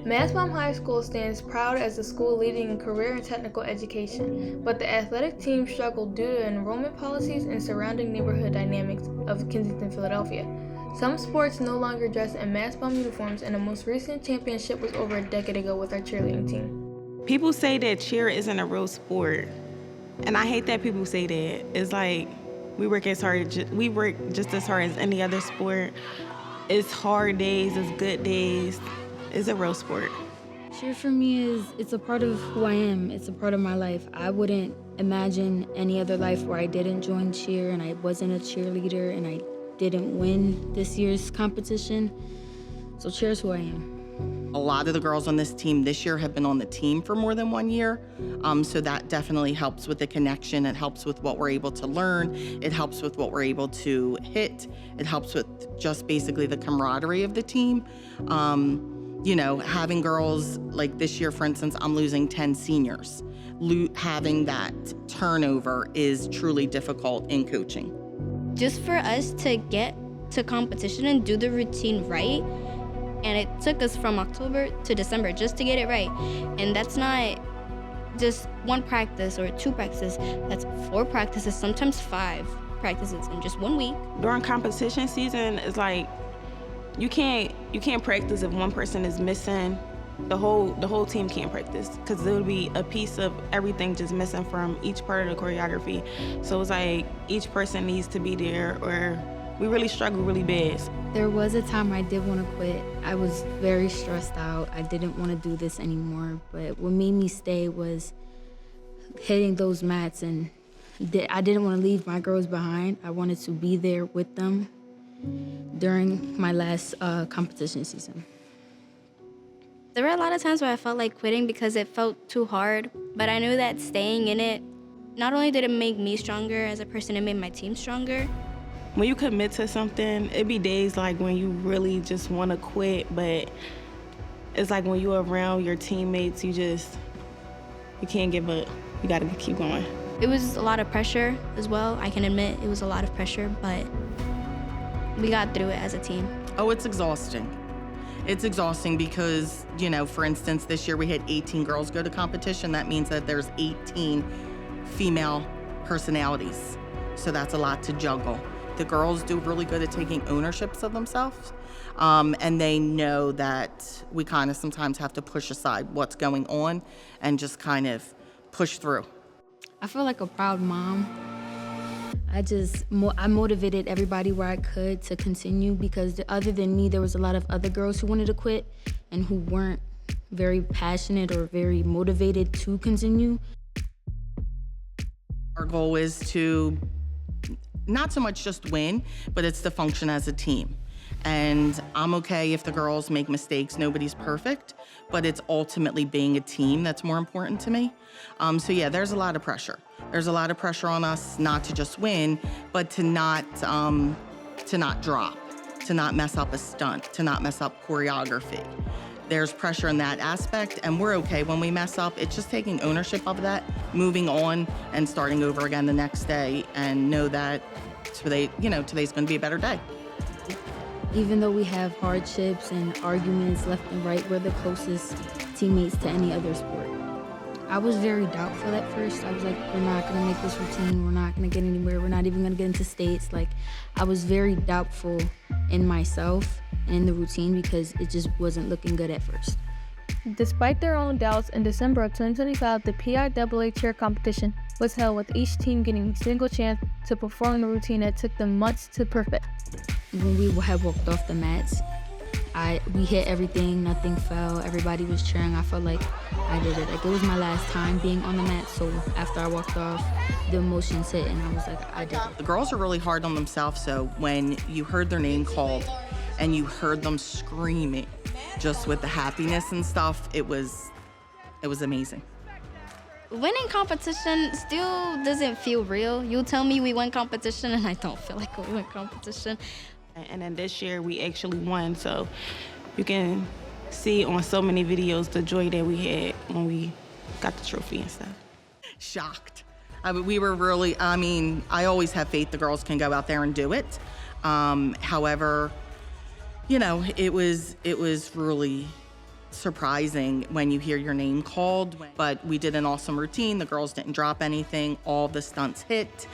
Mastbaum High School stands proud as a school leading in career and technical education, but the athletic team struggled due to enrollment policies and surrounding neighborhood dynamics of Kensington, Philadelphia. Some sports no longer dress in Mastbaum uniforms, and the most recent championship was over a decade ago with our cheerleading team. People say that cheer isn't a real sport, and I hate that people say that. It's like we work just as hard as any other sport. It's hard days, it's good days. It's a real sport. Cheer for me it's a part of who I am. It's a part of my life. I wouldn't imagine any other life where I didn't join cheer and I wasn't a cheerleader and I didn't win this year's competition. So cheer is who I am. A lot of the girls on this team this year have been on the team for more than 1 year, so that definitely helps with the connection. It helps with what we're able to learn. It helps with what we're able to hit. It helps with just basically the camaraderie of the team. You know, having girls, like this year, for instance, I'm losing 10 seniors. Having that turnover is truly difficult in coaching. Just for us to get to competition and do the routine right, and it took us from October to December just to get it right. And that's not just one practice or 2 practices, that's 4 practices, sometimes 5 practices in just 1 week. During competition season, it's like, you can't practice if one person is missing. The whole team can't practice because there would be a piece of everything just missing from each part of the choreography. So it's like each person needs to be there, or we really struggle really bad. There was a time I did want to quit. I was very stressed out. I didn't want to do this anymore. But what made me stay was hitting those mats, and I didn't want to leave my girls behind. I wanted to be there with them during my last competition season. There were a lot of times where I felt like quitting because it felt too hard, but I knew that staying in it, not only did it make me stronger as a person, it made my team stronger. When you commit to something, it be days like when you really just want to quit, but it's like when you're around your teammates, you can't give up. You gotta keep going. It was a lot of pressure as well. I can admit it was a lot of pressure, but we got through it as a team. Oh, it's exhausting. It's exhausting because, you know, for instance, this year we had 18 girls go to competition. That means that there's 18 female personalities. So that's a lot to juggle. The girls do really good at taking ownerships of themselves. And they know that we kind of sometimes have to push aside what's going on and just kind of push through. I feel like a proud mom. I motivated everybody where I could to continue because other than me, there was a lot of other girls who wanted to quit and who weren't very passionate or very motivated to continue. Our goal is to not so much just win, but it's to function as a team. And I'm okay if the girls make mistakes. Nobody's perfect, but it's ultimately being a team that's more important to me. So yeah, there's a lot of pressure. There's a lot of pressure on us not to just win, but to not drop, to not mess up a stunt, to not mess up choreography. There's pressure in that aspect, and we're okay when we mess up. It's just taking ownership of that, moving on, and starting over again the next day, and know that today, today's going to be a better day. Even though we have hardships and arguments left and right, we're the closest teammates to any other sport. I was very doubtful at first. I was like, we're not gonna make this routine, we're not gonna get anywhere, we're not even gonna get into states. Like, I was very doubtful in myself and in the routine because it just wasn't looking good at first. Despite their own doubts, in December of 2025, the PIAA cheer competition was held with each team getting a single chance to perform the routine that took them months to perfect. When we had walked off the mats, we hit everything, nothing fell, everybody was cheering. I felt like I did it. Like, it was my last time being on the mat, so after I walked off, the emotions hit and I was like, I did it. The girls are really hard on themselves, so when you heard their name called and you heard them screaming, just with the happiness and stuff, it was amazing. Winning competition still doesn't feel real. You tell me we won competition and I don't feel like we won competition. And then this year we actually won, so you can see on so many videos the joy that we had when we got the trophy and stuff. Shocked. We were really, I always have faith the girls can go out there and do it. However, it was really surprising when you hear your name called, but we did an awesome routine. The girls didn't drop anything. All the stunts hit.